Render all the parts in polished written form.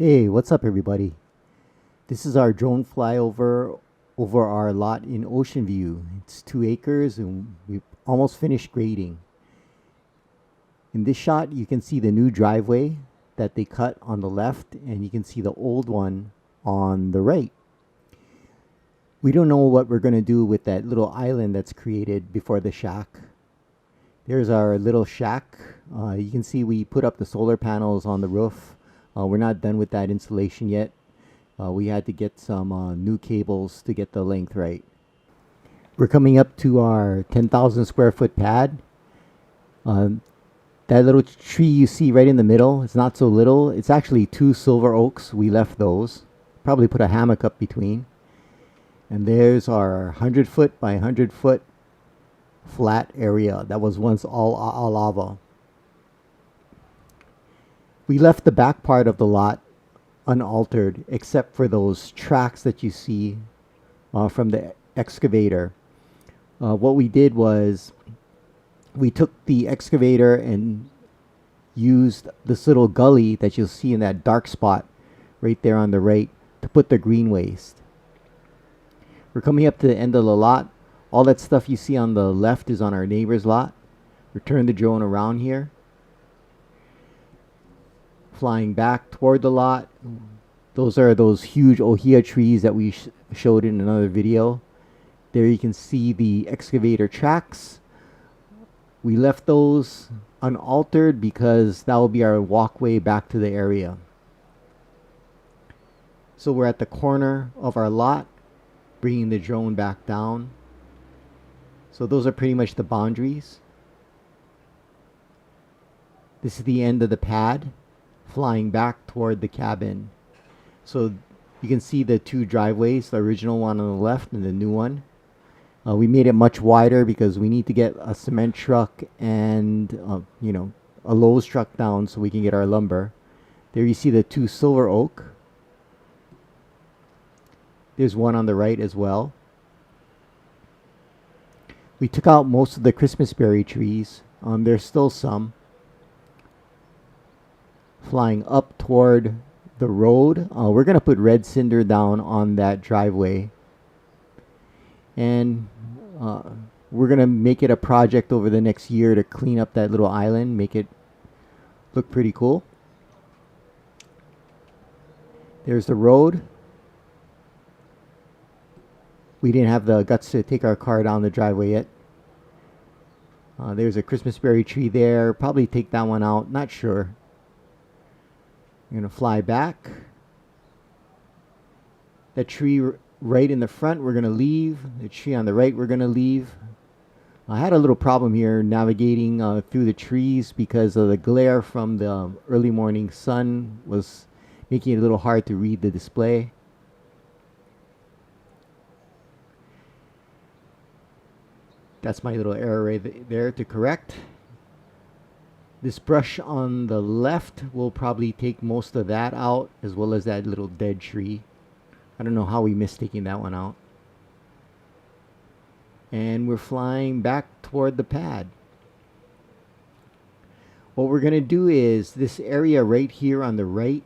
Hey, what's up everybody? This is our drone flyover over our lot in Ocean View. It's 2 acres and we've almost finished grading. In this shot, you can see the new driveway that they cut on the left, and you can see the old one on the right. We don't know what we're going to do with that little island that's created before the shack. There's our little shack. You can see we put up the solar panels on the roof. We're not done with that installation yet. We had to get some new cables to get the length right. We're coming up to our 10,000 square foot pad. That little tree you see right in the middle, it's not so little. It's actually 2 silver oaks. We left those. Probably put a hammock up between. And there's our 100 foot by 100 foot flat area that was once all lava. We left the back part of the lot unaltered except for those tracks that you see from the excavator. What we did was we took the excavator and used this little gully that you'll see in that dark spot right there on the right to put the green waste. We're coming up to the end of the lot. All that stuff you see on the left is on our neighbor's lot. We'll turn the drone around here. Flying back toward the lot. Those are those huge Ohia trees that we showed in another video. There you can see the excavator tracks. We left those unaltered because that will be our walkway back to the area. So we're at the corner of our lot, bringing the drone back down. So those are pretty much the boundaries. This is the end of the pad, flying back toward the cabin. So you can see the 2 driveways, the original one on the left and the new one. We made it much wider because we need to get a cement truck and a Lowe's truck down so we can get our lumber. There you see the 2 silver oak. There's one on the right as well. We took out most of the Christmas berry trees. There's still some. Flying up toward the road. We're going to put red cinder down on that driveway. And we're going to make it a project over the next year to clean up that little island, make it look pretty cool. There's the road. We didn't have the guts to take our car down the driveway yet. There's a Christmas berry tree there. Probably take that one out. Not sure. I'm going to fly back. That tree right in the front we're going to leave. The tree on the right we're going to leave. I had a little problem here navigating through the trees because of the glare from the early morning sun was making it a little hard to read the display. That's my little error right there to correct. This brush on the left will probably take most of that out, as well as that little dead tree. I don't know how we missed taking that one out. And we're flying back toward the pad. What we're going to do is this area right here on the right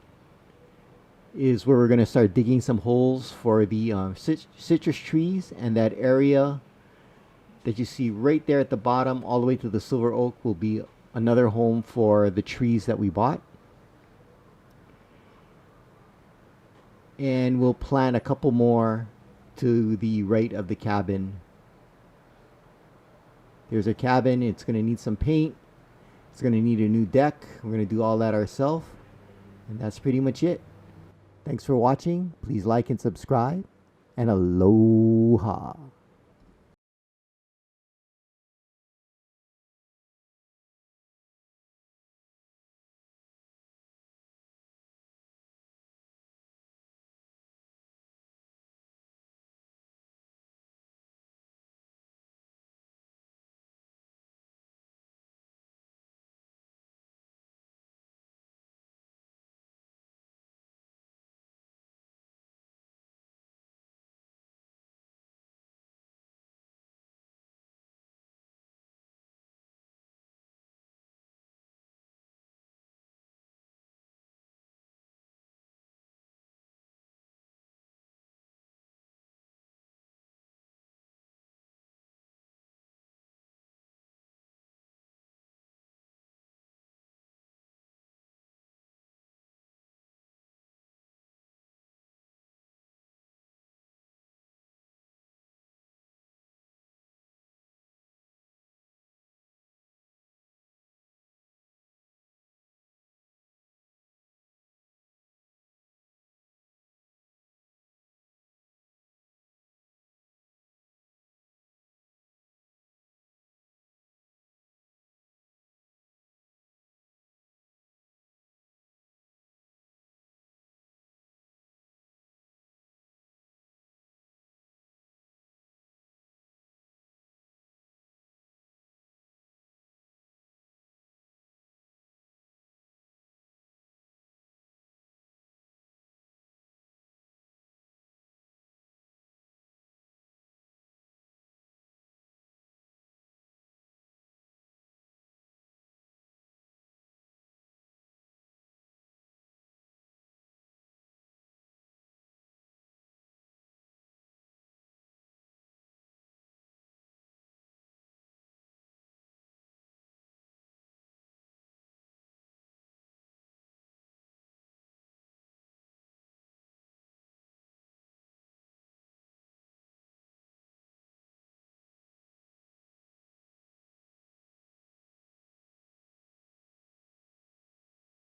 is where we're going to start digging some holes for the citrus trees, and that area that you see right there at the bottom all the way to the silver oak will be another home for the trees that we bought. And we'll plant a couple more to the right of the cabin. There's a cabin. It's going to need some paint. It's going to need a new deck. We're going to do all that ourselves. And that's pretty much it. Thanks for watching. Please like and subscribe. And aloha.